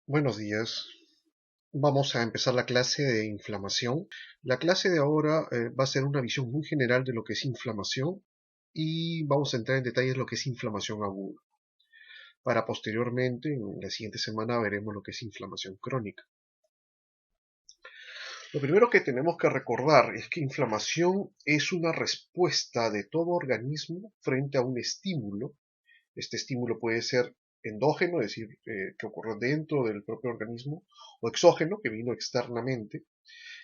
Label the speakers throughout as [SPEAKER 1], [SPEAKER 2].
[SPEAKER 1] Buenos días. Vamos a empezar la clase de inflamación. La clase de ahora va a ser una visión muy general de lo que es inflamación y vamos a entrar en detalles de lo que es inflamación aguda. Para posteriormente, en la siguiente semana, veremos lo que es inflamación crónica. Lo primero que tenemos que recordar es que inflamación es una respuesta de todo organismo frente a un estímulo. Este estímulo puede ser endógeno, es decir, que ocurre dentro del propio organismo, o exógeno, que vino externamente,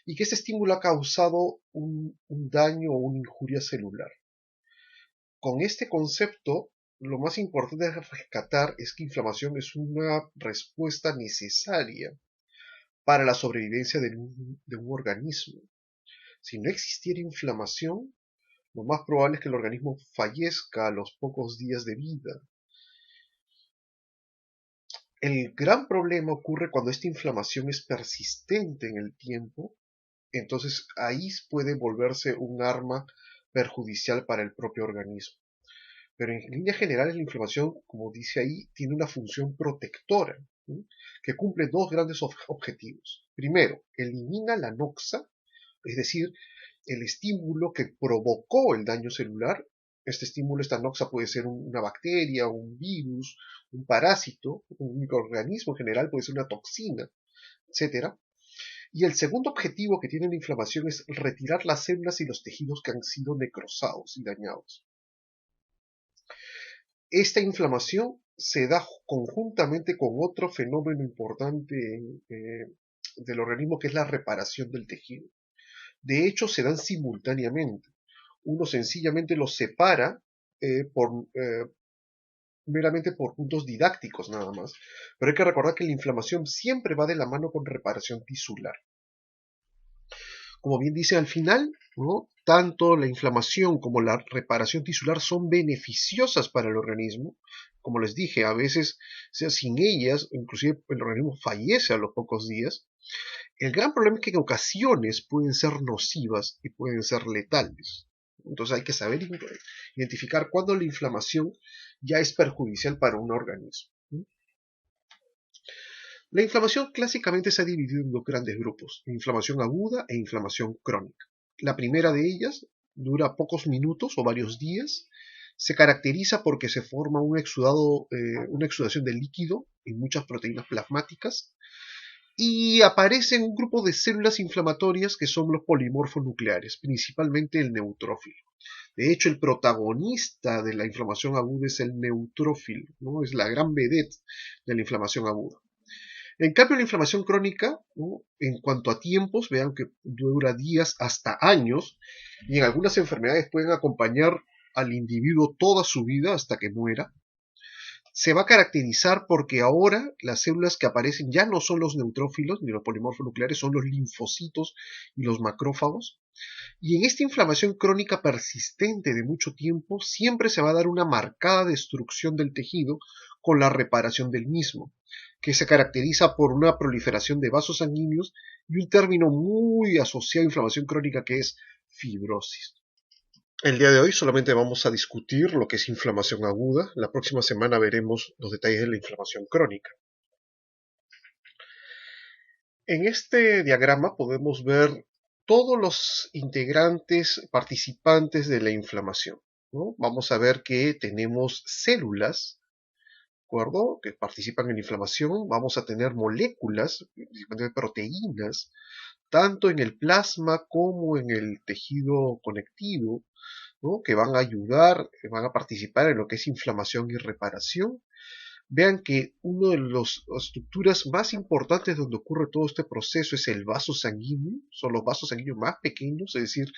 [SPEAKER 1] y que este estímulo ha causado un daño o una injuria celular. Con este concepto, lo más importante de rescatar es que inflamación es una respuesta necesaria para la sobrevivencia de un organismo. Si no existiera inflamación, lo más probable es que el organismo fallezca a los pocos días de vida. El gran problema ocurre cuando esta inflamación es persistente en el tiempo. Entonces ahí puede volverse un arma perjudicial para el propio organismo. Pero en líneas generales la inflamación, como dice ahí, tiene una función protectora, ¿sí?, que cumple dos grandes objetivos. Primero, elimina la noxa, es decir, el estímulo que provocó el daño celular. Este estímulo, esta noxa, puede ser una bacteria, un virus, un parásito, un microorganismo en general, puede ser una toxina, etcétera. Y el segundo objetivo que tiene la inflamación es retirar las células y los tejidos que han sido necrosados y dañados. Esta inflamación se da conjuntamente con otro fenómeno importante del organismo, que es la reparación del tejido. De hecho, se dan simultáneamente. Uno sencillamente los separa meramente por puntos didácticos nada más. Pero hay que recordar que la inflamación siempre va de la mano con reparación tisular. Como bien dice al final, ¿no?, tanto la inflamación como la reparación tisular son beneficiosas para el organismo. Como les dije, a veces, sin ellas, inclusive el organismo fallece a los pocos días. El gran problema es que en ocasiones pueden ser nocivas y pueden ser letales. Entonces hay que saber identificar cuándo la inflamación ya es perjudicial para un organismo. La inflamación clásicamente se ha dividido en dos grandes grupos: inflamación aguda e inflamación crónica. La primera de ellas dura pocos minutos o varios días. Se caracteriza porque se forma una exudación de líquido en muchas proteínas plasmáticas y aparece en un grupo de células inflamatorias que son los polimorfos nucleares, principalmente el neutrófilo. De hecho, el protagonista de la inflamación aguda es el neutrófilo, ¿no? Es la gran vedette de la inflamación aguda. En cambio, la inflamación crónica, ¿no?, en cuanto a tiempos, vean que dura días hasta años, y en algunas enfermedades pueden acompañar al individuo toda su vida hasta que muera. Se va a caracterizar porque ahora las células que aparecen ya no son los neutrófilos ni los polimorfos nucleares, son los linfocitos y los macrófagos. Y en esta inflamación crónica persistente de mucho tiempo, siempre se va a dar una marcada destrucción del tejido con la reparación del mismo, que se caracteriza por una proliferación de vasos sanguíneos y un término muy asociado a inflamación crónica, que es fibrosis. El día de hoy solamente vamos a discutir lo que es inflamación aguda. La próxima semana veremos los detalles de la inflamación crónica. En este diagrama podemos ver todos los integrantes participantes de la inflamación, ¿no? Vamos a ver que tenemos células, ¿de acuerdo?, que participan en la inflamación. Vamos a tener moléculas, principalmente proteínas, tanto en el plasma como en el tejido conectivo, ¿no?, que van a ayudar, que van a participar en lo que es inflamación y reparación. Vean que una de las estructuras más importantes donde ocurre todo este proceso es el vaso sanguíneo. Son los vasos sanguíneos más pequeños, es decir,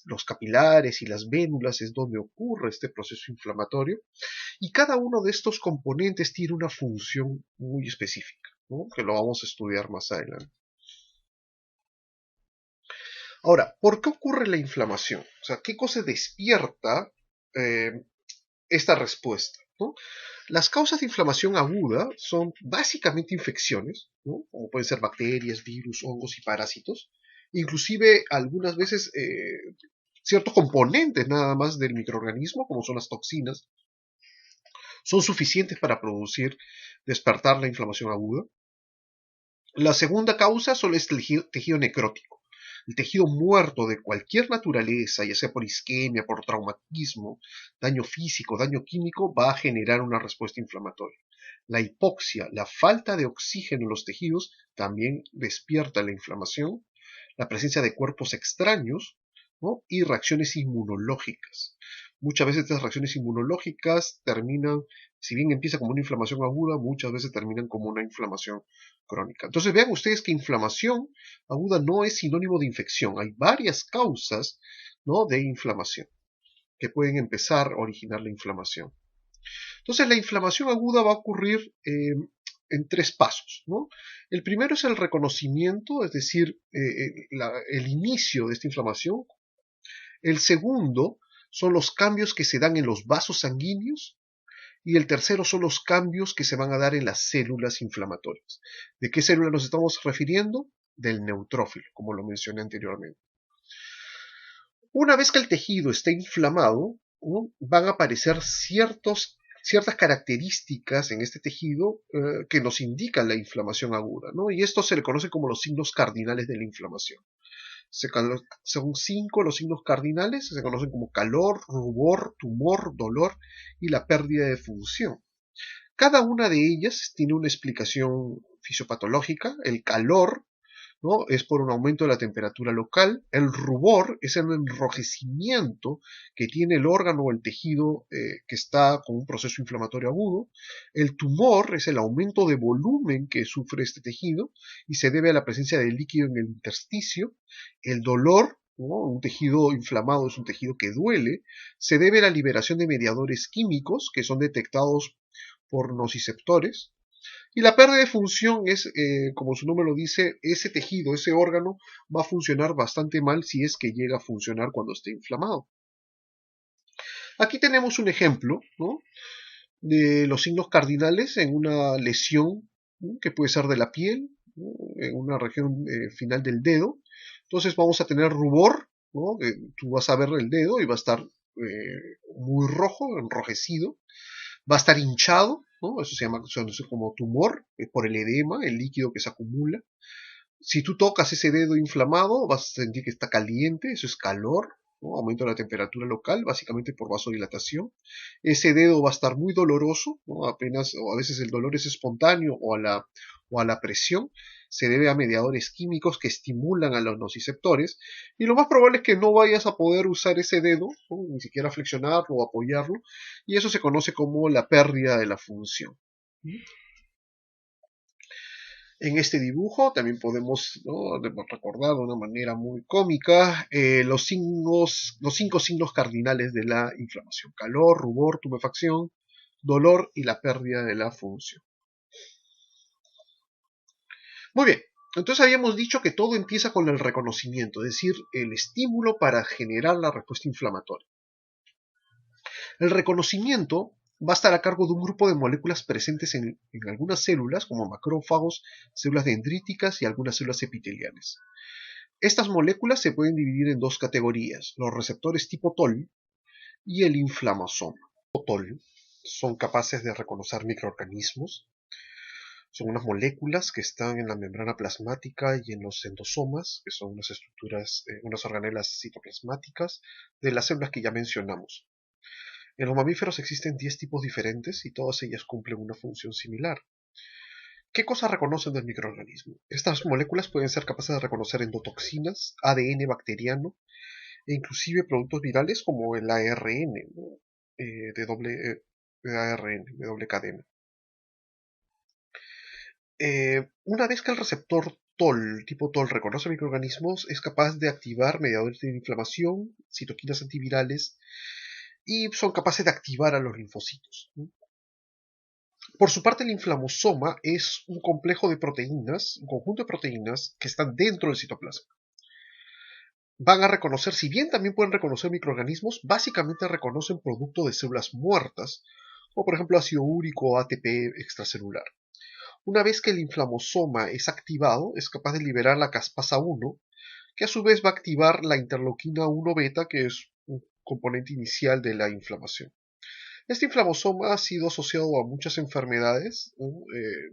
[SPEAKER 1] los capilares y las vénulas es donde ocurre este proceso inflamatorio. Y cada uno de estos componentes tiene una función muy específica, ¿no?, que lo vamos a estudiar más adelante. Ahora, ¿por qué ocurre la inflamación? O sea, ¿qué cosa despierta esta respuesta, ¿no? Las causas de inflamación aguda son básicamente infecciones, ¿no?, como pueden ser bacterias, virus, hongos y parásitos. Inclusive algunas veces ciertos componentes nada más del microorganismo, como son las toxinas, son suficientes para despertar la inflamación aguda. La segunda causa solo es el tejido necrótico. El tejido muerto de cualquier naturaleza, ya sea por isquemia, por traumatismo, daño físico, daño químico, va a generar una respuesta inflamatoria. La hipoxia, la falta de oxígeno en los tejidos, también despierta la inflamación. La presencia de cuerpos extraños, ¿no? Y reacciones inmunológicas. Muchas veces estas reacciones inmunológicas terminan, si bien empieza como una inflamación aguda, muchas veces terminan como una inflamación crónica. Entonces vean ustedes que inflamación aguda no es sinónimo de infección. Hay varias causas, ¿no?, de inflamación que pueden empezar a originar la inflamación. Entonces la inflamación aguda va a ocurrir en tres pasos, ¿no? El primero es el reconocimiento, es decir, el inicio de esta inflamación. El segundo son los cambios que se dan en los vasos sanguíneos. Y el tercero son los cambios que se van a dar en las células inflamatorias. ¿De qué célula nos estamos refiriendo? Del neutrófilo, como lo mencioné anteriormente. Una vez que el tejido está inflamado, ¿no?, van a aparecer ciertas características en este tejido que nos indican la inflamación aguda, ¿no? Y esto se le conoce como los signos cardinales de la inflamación. Son 5 los signos cardinales, se conocen como calor, rubor, tumor, dolor y la pérdida de función. Cada una de ellas tiene una explicación fisiopatológica. El calor, ¿no?, es por un aumento de la temperatura local. El rubor es el enrojecimiento que tiene el órgano o el tejido que está con un proceso inflamatorio agudo. El tumor es el aumento de volumen que sufre este tejido y se debe a la presencia de líquido en el intersticio. El dolor, ¿no?, un tejido inflamado es un tejido que duele, se debe a la liberación de mediadores químicos que son detectados por nociceptores. Y la pérdida de función es, como su nombre lo dice, ese tejido, ese órgano va a funcionar bastante mal si es que llega a funcionar cuando esté inflamado. Aquí tenemos un ejemplo, ¿no?, de los signos cardinales en una lesión, ¿no?, que puede ser de la piel, ¿no?, en una región final del dedo. Entonces vamos a tener rubor, ¿no?, tú vas a ver el dedo y va a estar muy rojo, enrojecido. Va a estar hinchado, ¿no? Eso se llama como tumor, por el edema, el líquido que se acumula. Si tú tocas ese dedo inflamado, vas a sentir que está caliente, eso es calor, ¿no? Aumento de la temperatura local, básicamente por vasodilatación. Ese dedo va a estar muy doloroso, ¿no? Apenas, o a veces el dolor es espontáneo o a la presión. Se debe a mediadores químicos que estimulan a los nociceptores. Y lo más probable es que no vayas a poder usar ese dedo, ¿no?, ni siquiera flexionarlo o apoyarlo. Y eso se conoce como la pérdida de la función. En este dibujo también podemos, ¿no?, recordar de una manera muy cómica los 5 signos cardinales de la inflamación: calor, rubor, tumefacción, dolor y la pérdida de la función. Muy bien, entonces habíamos dicho que todo empieza con el reconocimiento, es decir, el estímulo para generar la respuesta inflamatoria. El reconocimiento va a estar a cargo de un grupo de moléculas presentes en algunas células, como macrófagos, células dendríticas y algunas células epiteliales. Estas moléculas se pueden dividir en dos categorías: los receptores tipo TOL y el inflammasoma. TOL son capaces de reconocer microorganismos. Son unas moléculas que están en la membrana plasmática y en los endosomas, que son unas estructuras, unas organelas citoplasmáticas de las células que ya mencionamos. En los mamíferos existen 10 tipos diferentes y todas ellas cumplen una función similar. ¿Qué cosas reconocen del microorganismo? Estas moléculas pueden ser capaces de reconocer endotoxinas, ADN bacteriano e inclusive productos virales como el ARN, ¿no?, de doble cadena. Una vez que el receptor TOL, tipo TOL, reconoce microorganismos, es capaz de activar mediadores de inflamación, citoquinas antivirales, y son capaces de activar a los linfocitos. Por su parte, el inflamosoma es un complejo de proteínas, un conjunto de proteínas que están dentro del citoplasma. Van a reconocer, si bien también pueden reconocer microorganismos, básicamente reconocen producto de células muertas, como por ejemplo ácido úrico o ATP extracelular. Una vez que el inflamosoma es activado, es capaz de liberar la caspasa 1, que a su vez va a activar la interleuquina 1 beta, que es un componente inicial de la inflamación. Este inflamosoma ha sido asociado a muchas enfermedades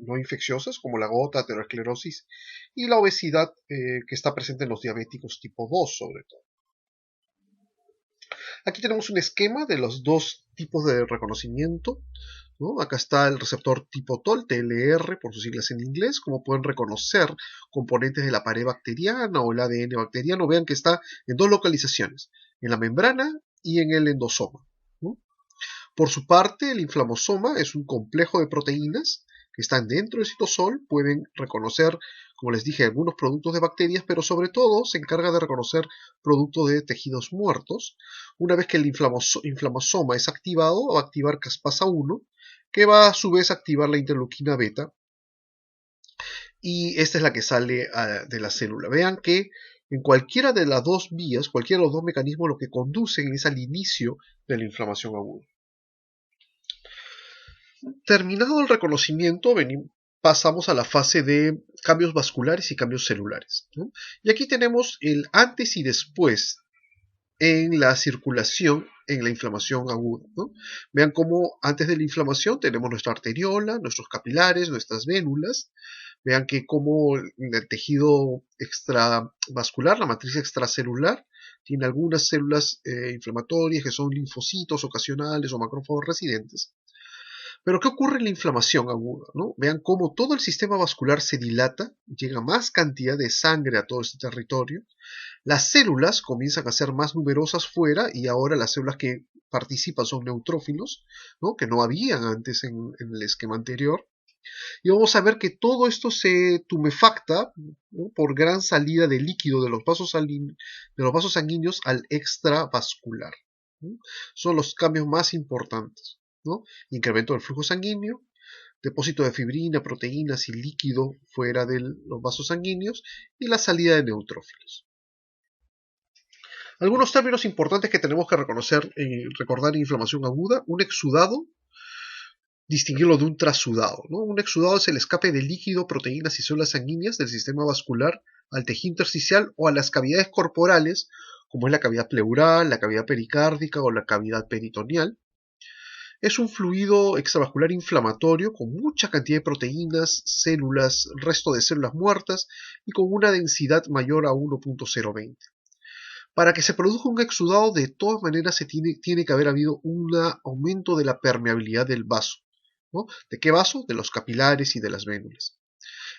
[SPEAKER 1] no infecciosas como la gota, aterosclerosis y la obesidad que está presente en los diabéticos tipo 2 sobre todo. Aquí tenemos un esquema de los dos tipos de reconocimiento, ¿no? Acá está el receptor tipo TOL, TLR por sus siglas en inglés, como pueden reconocer componentes de la pared bacteriana o el ADN bacteriano. Vean que está en dos localizaciones, en la membrana y en el endosoma, ¿no? Por su parte, el inflamosoma es un complejo de proteínas que están dentro del citosol, pueden reconocer, como les dije, algunos productos de bacterias, pero sobre todo se encarga de reconocer productos de tejidos muertos. Una vez que el inflamosoma es activado, va a activar caspasa 1, que va a su vez a activar la interleuquina beta, y esta es la que sale de la célula. Vean que en cualquiera de las dos vías, cualquiera de los dos mecanismos, lo que conducen es al inicio de la inflamación aguda. Terminado el reconocimiento, pasamos a la fase de cambios vasculares y cambios celulares, ¿no? Y aquí tenemos el antes y después en la circulación en la inflamación aguda, ¿no? Vean cómo antes de la inflamación tenemos nuestra arteriola, nuestros capilares, nuestras vénulas. Vean que como el tejido extravascular, la matriz extracelular, tiene algunas células inflamatorias que son linfocitos ocasionales o macrófagos residentes. Pero ¿qué ocurre en la inflamación aguda, ¿no? Vean cómo todo el sistema vascular se dilata, llega más cantidad de sangre a todo este territorio, las células comienzan a ser más numerosas fuera y ahora las células que participan son neutrófilos, ¿no? Que no habían antes en el esquema anterior. Y vamos a ver que todo esto se tumefacta, ¿no? Por gran salida de líquido de los vasos sanguíneos al extravascular, ¿no? Son los cambios más importantes, ¿no? Incremento del flujo sanguíneo, depósito de fibrina, proteínas y líquido fuera de los vasos sanguíneos y la salida de neutrófilos. Algunos términos importantes que tenemos que recordar en inflamación aguda: un exudado, distinguirlo de un trasudado, ¿no? Un exudado es el escape de líquido, proteínas y células sanguíneas del sistema vascular al tejido intersticial o a las cavidades corporales, como es la cavidad pleural, la cavidad pericárdica o la cavidad peritoneal. Es un fluido extravascular inflamatorio con mucha cantidad de proteínas, células, resto de células muertas y con una densidad mayor a 1.020. Para que se produzca un exudado, de todas maneras tiene que haber habido un aumento de la permeabilidad del vaso, ¿no? ¿De qué vaso? De los capilares y de las vénulas.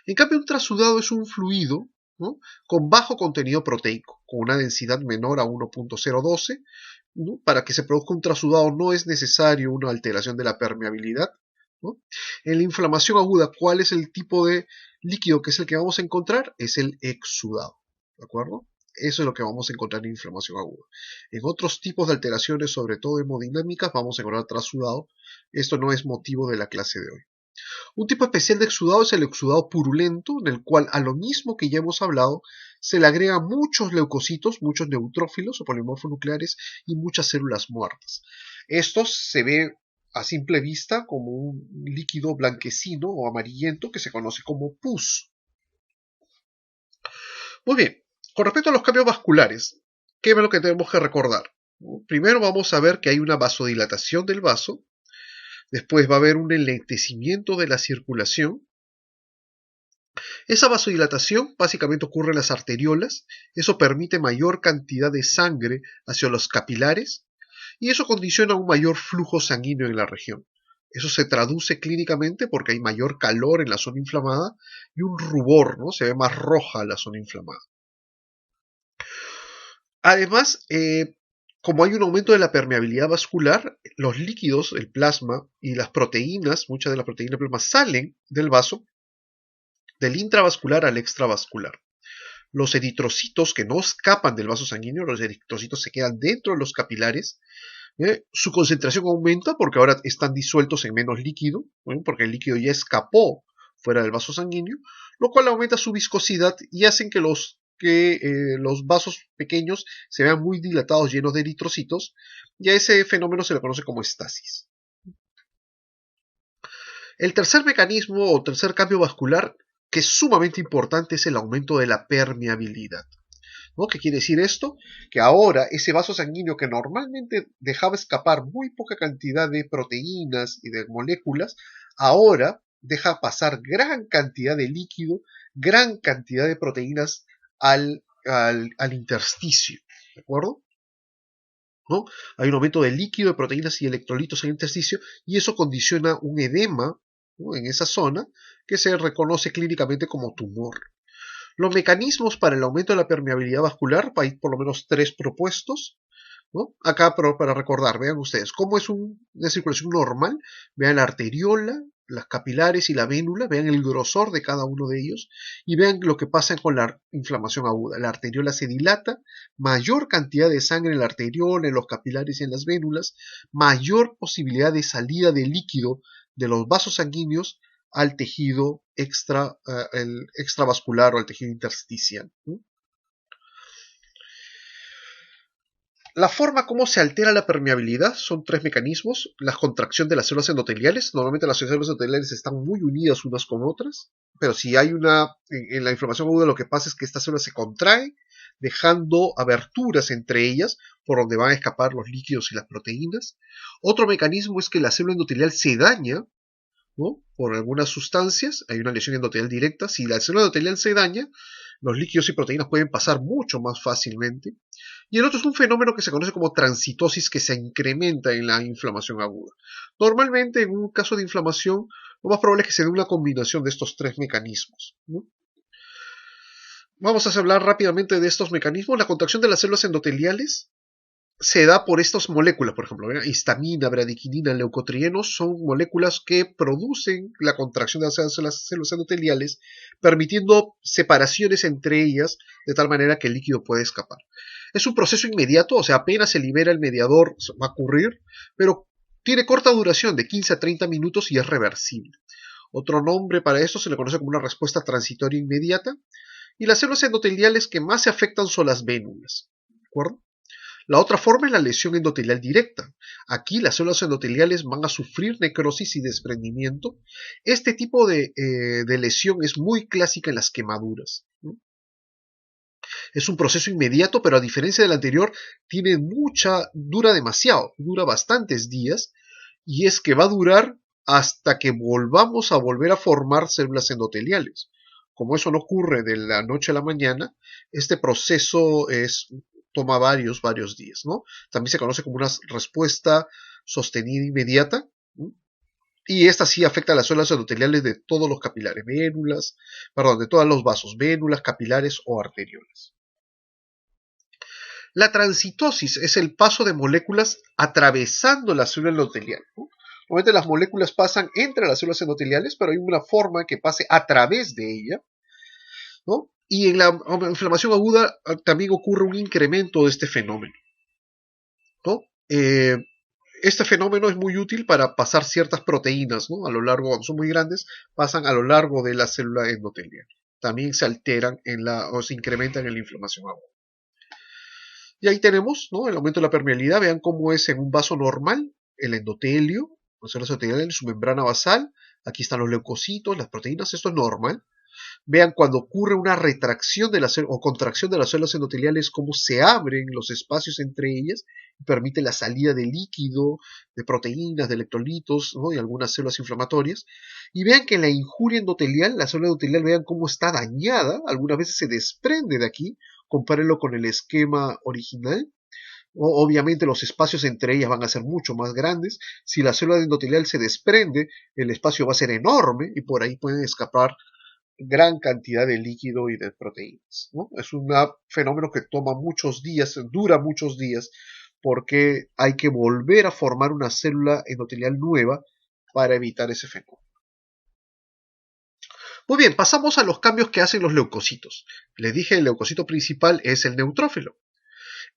[SPEAKER 1] En cambio, un trasudado es un fluido, ¿no? Con bajo contenido proteico, con una densidad menor a 1.012. ¿No? Para que se produzca un trasudado no es necesario una alteración de la permeabilidad, ¿no? En la inflamación aguda, ¿cuál es el tipo de líquido que es el que vamos a encontrar? Es el exudado, ¿de acuerdo? Eso es lo que vamos a encontrar en inflamación aguda. En otros tipos de alteraciones, sobre todo hemodinámicas, vamos a encontrar trasudado. Esto no es motivo de la clase de hoy. Un tipo especial de exudado es el exudado purulento, en el cual a lo mismo que ya hemos hablado, se le agregan muchos leucocitos, muchos neutrófilos o polimorfos nucleares y muchas células muertas. Esto se ve a simple vista como un líquido blanquecino o amarillento que se conoce como pus. Muy bien, con respecto a los cambios vasculares, ¿qué es lo que tenemos que recordar? Primero vamos a ver que hay una vasodilatación del vaso. Después va a haber un enlentecimiento de la circulación. Esa vasodilatación básicamente ocurre en las arteriolas. Eso permite mayor cantidad de sangre hacia los capilares y eso condiciona un mayor flujo sanguíneo en la región. Eso se traduce clínicamente porque hay mayor calor en la zona inflamada y un rubor, ¿no? Se ve más roja la zona inflamada. Además, como hay un aumento de la permeabilidad vascular, los líquidos, el plasma y las proteínas, muchas de las proteínas del plasma salen del vaso, del intravascular al extravascular. Los eritrocitos que no escapan del vaso sanguíneo, los eritrocitos se quedan dentro de los capilares, su concentración aumenta porque ahora están disueltos en menos líquido, porque el líquido ya escapó fuera del vaso sanguíneo, lo cual aumenta su viscosidad y hacen que los vasos pequeños se vean muy dilatados, llenos de eritrocitos, y a ese fenómeno se le conoce como estasis. El tercer mecanismo o tercer cambio vascular, que es sumamente importante, es el aumento de la permeabilidad. ¿no? ¿Qué quiere decir esto? Que ahora ese vaso sanguíneo que normalmente dejaba escapar muy poca cantidad de proteínas y de moléculas, ahora deja pasar gran cantidad de líquido, gran cantidad de proteínas al intersticio, ¿de acuerdo? ¿No? Hay un aumento de líquido, de proteínas y electrolitos en el intersticio y eso condiciona un edema, ¿no?, en esa zona que se reconoce clínicamente como tumor. Los mecanismos para el aumento de la permeabilidad vascular, hay por lo menos 3 propuestos, ¿no? Acá para recordar, vean ustedes, cómo es una circulación normal, vean la arteriola, las capilares y la vénula, vean el grosor de cada uno de ellos y vean lo que pasa con la inflamación aguda. La arteriola se dilata, mayor cantidad de sangre en la arteriola, en los capilares y en las vénulas, mayor posibilidad de salida de líquido de los vasos sanguíneos al tejido el extravascular o al tejido intersticial. La forma como se altera la permeabilidad son 3 mecanismos. La contracción de las células endoteliales. Normalmente las células endoteliales están muy unidas unas con otras, pero si hay en la inflamación aguda lo que pasa es que estas células se contraen, dejando aberturas entre ellas por donde van a escapar los líquidos y las proteínas. Otro mecanismo es que la célula endotelial se daña, ¿no?, por algunas sustancias. Hay una lesión endotelial directa. Si la célula endotelial se daña, los líquidos y proteínas pueden pasar mucho más fácilmente. Y el otro es un fenómeno que se conoce como transitosis, que se incrementa en la inflamación aguda. Normalmente, en un caso de inflamación, lo más probable es que se dé una combinación de estos 3 mecanismos, ¿no? Vamos a hablar rápidamente de estos mecanismos. La contracción de las células endoteliales se da por estas moléculas, por ejemplo, histamina, bradiquinina, leucotrienos, son moléculas que producen la contracción de las células endoteliales, permitiendo separaciones entre ellas, de tal manera que el líquido puede escapar. Es un proceso inmediato, o sea, apenas se libera el mediador, va a ocurrir, pero tiene corta duración, de 15 a 30 minutos, y es reversible. Otro nombre para esto se le conoce como una respuesta transitoria inmediata, y las células endoteliales que más se afectan son las vénulas, ¿de acuerdo? La otra forma es la lesión endotelial directa. Aquí las células endoteliales van a sufrir necrosis y desprendimiento. Este tipo de lesión es muy clásica en las quemaduras, ¿no? Es un proceso inmediato, pero a diferencia del anterior, dura demasiado, dura bastantes días, y es que va a durar hasta que volvamos a volver a formar células endoteliales. Como eso no ocurre de la noche a la mañana, este proceso toma varios días, ¿no? También se conoce como una respuesta sostenida inmediata, ¿no? Y esta sí afecta a las células endoteliales de todos los capilares, de todos los vasos, vénulas, capilares o arteriolas. La transitosis es el paso de moléculas atravesando la célula endotelial, ¿no? Obviamente las moléculas pasan entre las células endoteliales, pero hay una forma que pase a través de ella, ¿no? Y en la inflamación aguda también ocurre un incremento de este fenómeno, ¿no? Este fenómeno es muy útil para pasar ciertas proteínas, ¿no? A lo largo, cuando son muy grandes, pasan a lo largo de la célula endotelial. También se alteran o se incrementan en la inflamación aguda. Y ahí tenemos, ¿no?, el aumento de la permeabilidad. Vean cómo es en un vaso normal el endotelio, las células endoteliales en su membrana basal. Aquí están los leucocitos, las proteínas, esto es normal. Vean cuando ocurre una retracción o contracción de las células endoteliales, cómo se abren los espacios entre ellas y permite la salida de líquido, de proteínas, de electrolitos, ¿no?, y algunas células inflamatorias. Y vean que en la injuria endotelial, la célula endotelial, vean cómo está dañada, algunas veces se desprende de aquí. Compárenlo con el esquema original. Obviamente los espacios entre ellas van a ser mucho más grandes. Si la célula endotelial se desprende, el espacio va a ser enorme y por ahí pueden escapar gran cantidad de líquido y de proteínas, ¿no? Es un fenómeno que toma muchos días, dura muchos días, porque hay que volver a formar una célula endotelial nueva para evitar ese fenómeno. Muy bien, pasamos a los cambios que hacen los leucocitos. Les dije, el leucocito principal es el neutrófilo.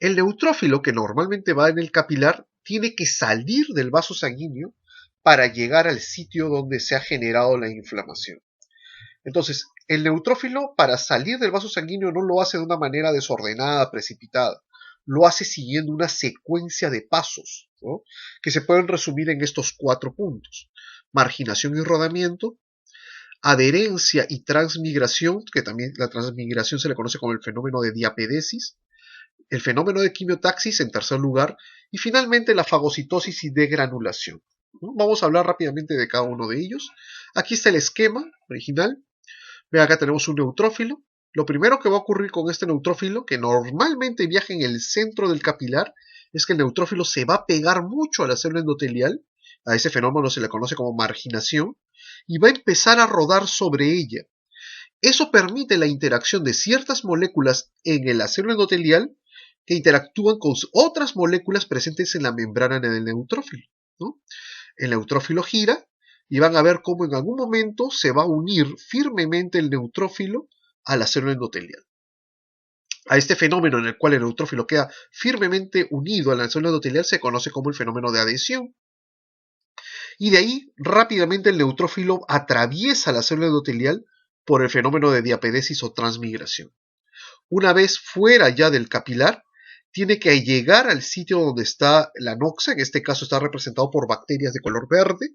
[SPEAKER 1] El neutrófilo, que normalmente va en el capilar, tiene que salir del vaso sanguíneo para llegar al sitio donde se ha generado la inflamación. Entonces, el neutrófilo, para salir del vaso sanguíneo, no lo hace de una manera desordenada, precipitada. Lo hace siguiendo una secuencia de pasos, ¿no?, que se pueden resumir en estos 4 puntos: marginación y rodamiento, adherencia y transmigración, que también la transmigración se le conoce como el fenómeno de diapedesis, el fenómeno de quimiotaxis en tercer lugar, y finalmente la fagocitosis y degranulación. Vamos a hablar rápidamente de cada uno de ellos. Aquí está el esquema original. Ve, acá tenemos un neutrófilo. Lo primero que va a ocurrir con este neutrófilo, que normalmente viaja en el centro del capilar, es que el neutrófilo se va a pegar mucho a la célula endotelial. A ese fenómeno se le conoce como marginación, y va a empezar a rodar sobre ella. Eso permite la interacción de ciertas moléculas en la célula endotelial que interactúan con otras moléculas presentes en la membrana del neutrófilo, ¿no? El neutrófilo gira y van a ver cómo en algún momento se va a unir firmemente el neutrófilo a la célula endotelial. A este fenómeno en el cual el neutrófilo queda firmemente unido a la célula endotelial se conoce como el fenómeno de adhesión. Y de ahí rápidamente el neutrófilo atraviesa la célula endotelial por el fenómeno de diapedesis o transmigración. Una vez fuera ya del capilar, tiene que llegar al sitio donde está la noxa, en este caso está representado por bacterias de color verde,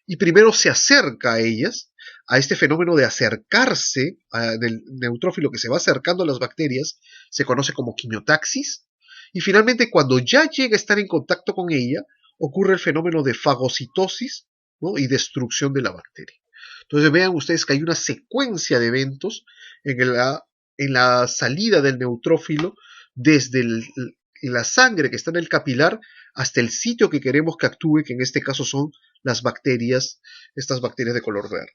[SPEAKER 1] y primero se acerca a ellas, a este fenómeno de acercarse del neutrófilo que se va acercando a las bacterias, se conoce como quimiotaxis, y finalmente cuando ya llega a estar en contacto con ella, ocurre el fenómeno de fagocitosis, ¿no? Y destrucción de la bacteria. Entonces vean ustedes que hay una secuencia de eventos en la salida del neutrófilo desde la sangre que está en el capilar hasta el sitio que queremos que actúe, que en este caso son las bacterias, estas bacterias de color verde.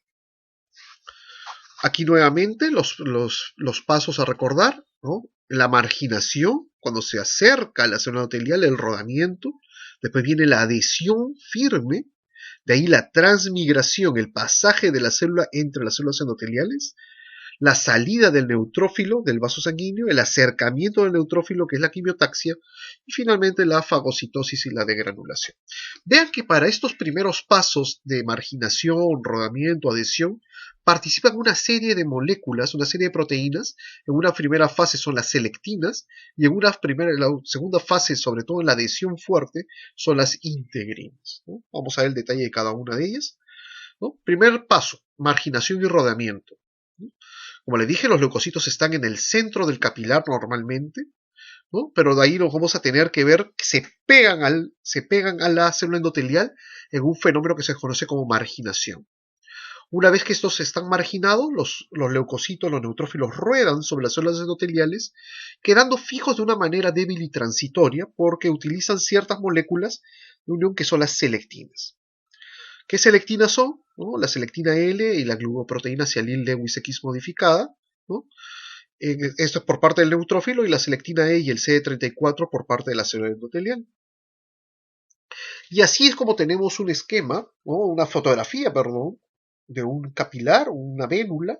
[SPEAKER 1] Aquí nuevamente los pasos a recordar, ¿no? La marginación, cuando se acerca a la célula endotelial, el rodamiento, después viene la adhesión firme, de ahí la transmigración, el pasaje de la célula entre las células endoteliales, la salida del neutrófilo del vaso sanguíneo, el acercamiento del neutrófilo, que es la quimiotaxia, y finalmente la fagocitosis y la degranulación. Vean que para estos primeros pasos de marginación, rodamiento, adhesión, participan una serie de moléculas, una serie de proteínas. En una primera fase son las selectinas, y en la segunda fase, sobre todo en la adhesión fuerte, son las integrinas, ¿no? Vamos a ver el detalle de cada una de ellas, ¿no? Primer paso, marginación y rodamiento, ¿no? Como les dije, los leucocitos están en el centro del capilar normalmente, ¿no? Pero de ahí nos vamos a tener que ver que se pegan a la célula endotelial en un fenómeno que se conoce como marginación. Una vez que estos están marginados, los leucocitos, los neutrófilos ruedan sobre las células endoteliales, quedando fijos de una manera débil y transitoria porque utilizan ciertas moléculas de unión que son las selectinas. ¿Qué selectinas son? ¿No? La selectina L y la glucoproteína sialil Lewis X modificada, ¿no? Esto es por parte del neutrófilo, y la selectina E y el CD34 por parte de la célula endotelial. Y así es como tenemos un esquema, ¿no? Una fotografía, perdón, de un capilar, una vénula,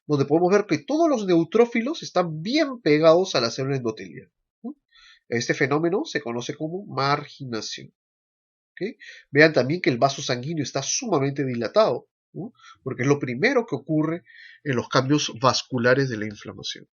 [SPEAKER 1] donde podemos ver que todos los neutrófilos están bien pegados a la célula endotelial, ¿no? Este fenómeno se conoce como marginación. ¿Okay? Vean también que el vaso sanguíneo está sumamente dilatado, ¿no? Porque es lo primero que ocurre en los cambios vasculares de la inflamación.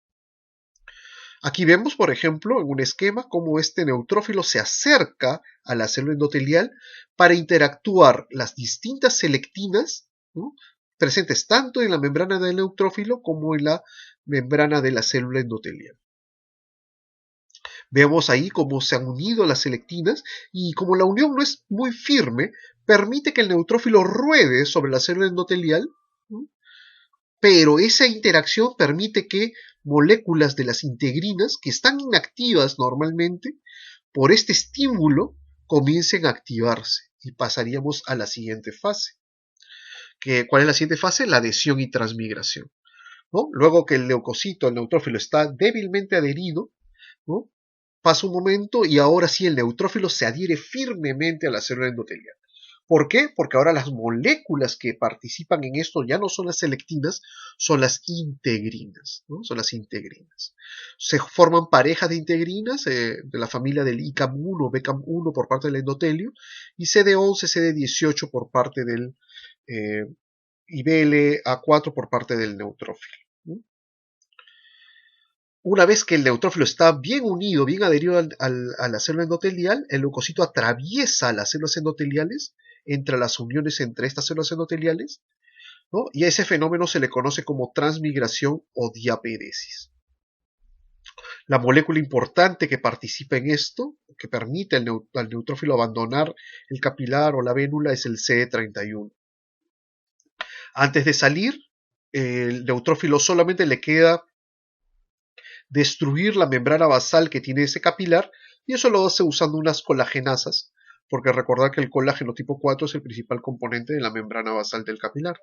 [SPEAKER 1] Aquí vemos, por ejemplo, en un esquema cómo este neutrófilo se acerca a la célula endotelial para interactuar las distintas selectinas, ¿no? Presentes tanto en la membrana del neutrófilo como en la membrana de la célula endotelial. Vemos ahí cómo se han unido las selectinas, y como la unión no es muy firme, permite que el neutrófilo ruede sobre la célula endotelial, ¿no? Pero esa interacción permite que moléculas de las integrinas, que están inactivas normalmente, por este estímulo comiencen a activarse, y pasaríamos a la siguiente fase. ¿Cuál es la siguiente fase? La adhesión y transmigración, ¿no? Luego que el leucocito, el neutrófilo, está débilmente adherido, ¿no? Pasa un momento y ahora sí el neutrófilo se adhiere firmemente a la célula endotelial. ¿Por qué? Porque ahora las moléculas que participan en esto ya no son las selectinas, son las integrinas, ¿no? Son las integrinas. Se forman parejas de integrinas de la familia del ICAM1, BCAM1 por parte del endotelio, y CD11, CD18 por parte del IBLA4 por parte del neutrófilo, ¿no? Una vez que el neutrófilo está bien unido, bien adherido a la célula endotelial, el leucocito atraviesa las células endoteliales, entre las uniones entre estas células endoteliales, ¿no? Y a ese fenómeno se le conoce como transmigración o diaperesis. La molécula importante que participa en esto, que permite al neutrófilo abandonar el capilar o la vénula, es el CD31. Antes de salir, el neutrófilo solamente le queda destruir la membrana basal que tiene ese capilar, y eso lo hace usando unas colagenasas, porque recordar que el colágeno tipo 4 es el principal componente de la membrana basal del capilar,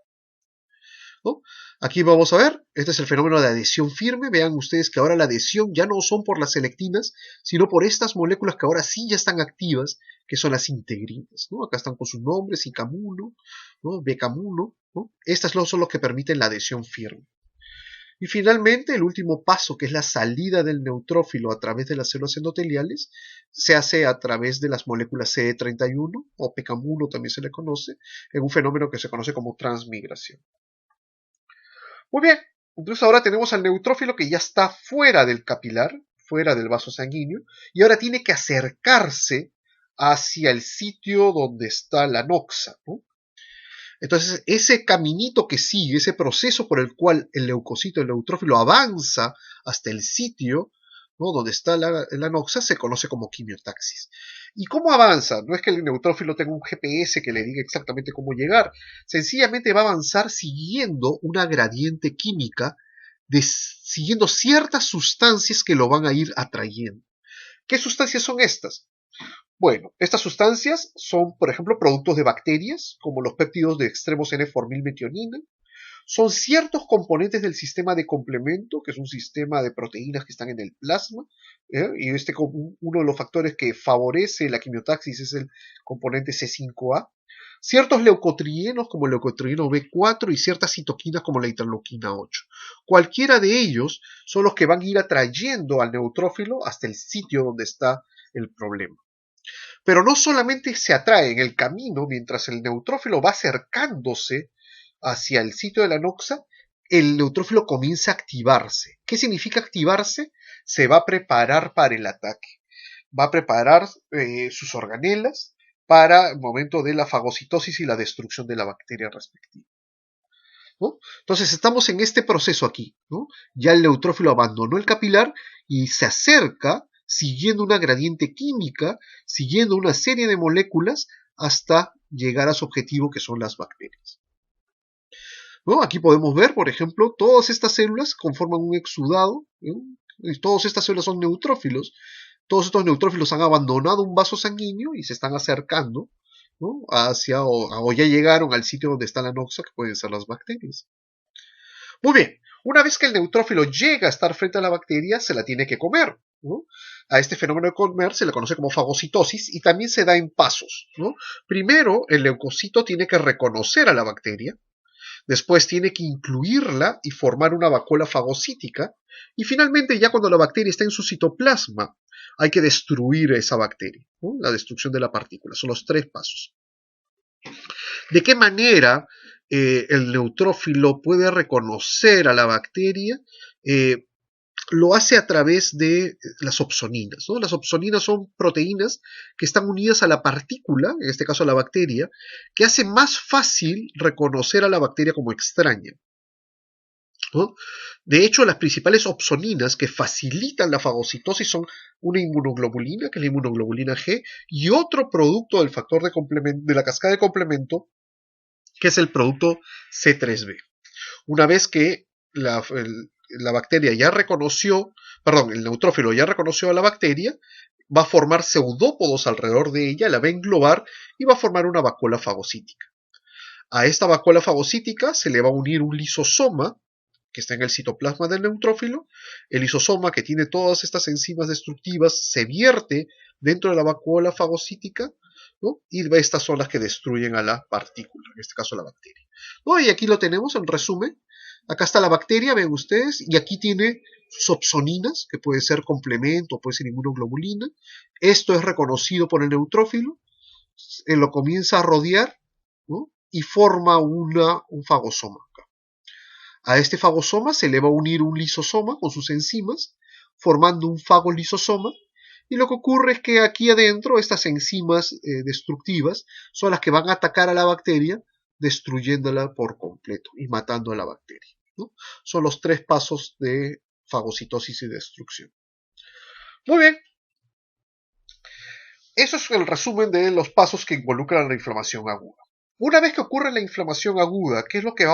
[SPEAKER 1] ¿no? Aquí vamos a ver, este es el fenómeno de adhesión firme. Vean ustedes que ahora la adhesión ya no son por las selectinas, sino por estas moléculas que ahora sí ya están activas, que son las integrinas, ¿no? Acá están con sus nombres, ICAM1, ¿no? BCAM1, ¿no? Estas son los que permiten la adhesión firme. Y finalmente, el último paso, que es la salida del neutrófilo a través de las células endoteliales, se hace a través de las moléculas CD31, o PKM1 también se le conoce, en un fenómeno que se conoce como transmigración. Muy bien, entonces ahora tenemos al neutrófilo que ya está fuera del capilar, fuera del vaso sanguíneo, y ahora tiene que acercarse hacia el sitio donde está la noxa, ¿no? Entonces, ese caminito que sigue, ese proceso por el cual el leucocito, el neutrófilo, avanza hasta el sitio, ¿no?, donde está la noxa, se conoce como quimiotaxis. ¿Y cómo avanza? No es que el neutrófilo tenga un GPS que le diga exactamente cómo llegar. Sencillamente va a avanzar siguiendo una gradiente química, siguiendo ciertas sustancias que lo van a ir atrayendo. ¿Qué sustancias son estas? Bueno, estas sustancias son, por ejemplo, productos de bacterias, como los péptidos de extremos N-formilmetionina. Son ciertos componentes del sistema de complemento, que es un sistema de proteínas que están en el plasma, y uno de los factores que favorece la quimiotaxis es el componente C5A. Ciertos leucotrienos como el leucotrieno B4 y ciertas citoquinas como la interleuquina 8. Cualquiera de ellos son los que van a ir atrayendo al neutrófilo hasta el sitio donde está el problema. Pero no solamente se atrae en el camino, mientras el neutrófilo va acercándose hacia el sitio de la noxa, el neutrófilo comienza a activarse. ¿Qué significa activarse? Se va a preparar para el ataque. Va a preparar sus organelas para el momento de la fagocitosis y la destrucción de la bacteria respectiva, ¿no? Entonces estamos en este proceso aquí, ¿no? Ya el neutrófilo abandonó el capilar y se acerca siguiendo una gradiente química, siguiendo una serie de moléculas hasta llegar a su objetivo, que son las bacterias, ¿no? Aquí podemos ver, por ejemplo, todas estas células conforman un exudado, ¿no? Y todas estas células son neutrófilos. Todos estos neutrófilos han abandonado un vaso sanguíneo y se están acercando, ¿no?, hacia o ya llegaron al sitio donde está la noxa, que pueden ser las bacterias. Muy bien, una vez que el neutrófilo llega a estar frente a la bacteria, se la tiene que comer, ¿no? A este fenómeno de comer se le conoce como fagocitosis y también se da en pasos, ¿no? Primero, el leucocito tiene que reconocer a la bacteria, después tiene que incluirla y formar una vacuola fagocítica, y finalmente, ya cuando la bacteria está en su citoplasma, hay que destruir esa bacteria, ¿no? La destrucción de la partícula. Son los 3 pasos. ¿De qué manera el neutrófilo puede reconocer a la bacteria? Lo hace a través de las opsoninas, ¿no? Las opsoninas son proteínas que están unidas a la partícula, en este caso a la bacteria, que hace más fácil reconocer a la bacteria como extraña, ¿no? De hecho, las principales opsoninas que facilitan la fagocitosis son una inmunoglobulina, que es la inmunoglobulina G, y otro producto del factor de la cascada de complemento, que es el producto C3b. Una vez que la bacteria ya reconoció, el neutrófilo ya reconoció a la bacteria, va a formar pseudópodos alrededor de ella, la va a englobar y va a formar una vacuola fagocítica. A esta vacuola fagocítica se le va a unir un lisosoma que está en el citoplasma del neutrófilo. El lisosoma, que tiene todas estas enzimas destructivas, se vierte dentro de la vacuola fagocítica, ¿no? Y estas son las que destruyen a la partícula, en este caso la bacteria, ¿no? Y aquí lo tenemos en resumen. Acá está la bacteria, ven ustedes, y aquí tiene sus opsoninas, que puede ser complemento, puede ser inmunoglobulina. Esto es reconocido por el neutrófilo, lo comienza a rodear, ¿no?, y forma un fagosoma. A este fagosoma se le va a unir un lisosoma con sus enzimas, formando un fagolisosoma, y lo que ocurre es que aquí adentro estas enzimas destructivas son las que van a atacar a la bacteria, destruyéndola por completo y matando a la bacteria, ¿no? Son los 3 pasos de fagocitosis y destrucción. Muy bien, eso es el resumen de los pasos que involucran la inflamación aguda. Una vez que ocurre la inflamación aguda, ¿qué es lo que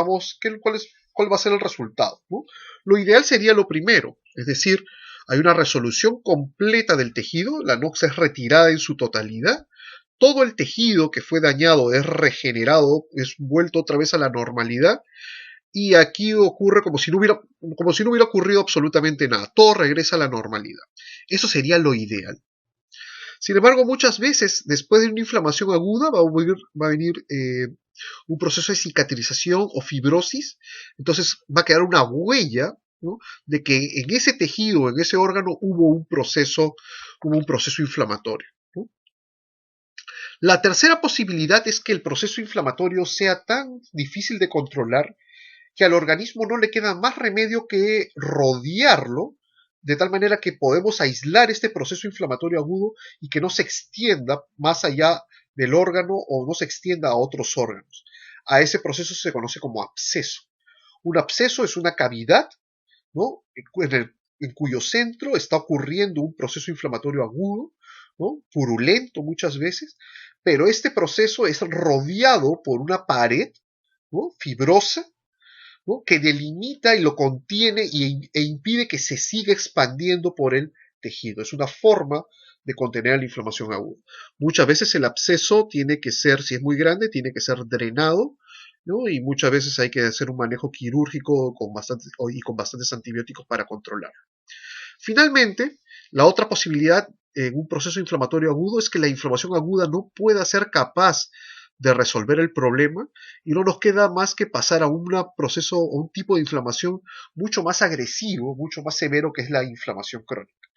[SPEAKER 1] cuál va a ser el resultado? ¿No? Lo ideal sería lo primero, es decir, hay una resolución completa del tejido, la noxa es retirada en su totalidad, todo el tejido que fue dañado es regenerado, es vuelto otra vez a la normalidad, y aquí ocurre como si no hubiera ocurrido absolutamente nada, todo regresa a la normalidad. Eso sería lo ideal. Sin embargo, muchas veces, después de una inflamación aguda, va a venir un proceso de cicatrización o fibrosis, entonces va a quedar una huella, ¿no?, de que en ese tejido, en ese órgano, hubo un proceso inflamatorio, ¿no? La tercera posibilidad es que el proceso inflamatorio sea tan difícil de controlar que al organismo no le queda más remedio que rodearlo, de tal manera que podemos aislar este proceso inflamatorio agudo y que no se extienda más allá del órgano o no se extienda a otros órganos. A ese proceso se conoce como absceso. Un absceso es una cavidad, ¿no?, en cuyo centro está ocurriendo un proceso inflamatorio agudo, ¿no?, purulento muchas veces, pero este proceso es rodeado por una pared, ¿no?, fibrosa, ¿no?, que delimita y lo contiene e impide que se siga expandiendo por el tejido. Es una forma de contener la inflamación aguda. Muchas veces el absceso tiene que ser, si es muy grande, tiene que ser drenado, ¿no?, y muchas veces hay que hacer un manejo quirúrgico con bastantes antibióticos para controlarlo. Finalmente, la otra posibilidad en un proceso inflamatorio agudo es que la inflamación aguda no pueda ser capaz de resolver el problema y no nos queda más que pasar a un proceso o un tipo de inflamación mucho más agresivo, mucho más severo, que es la inflamación crónica.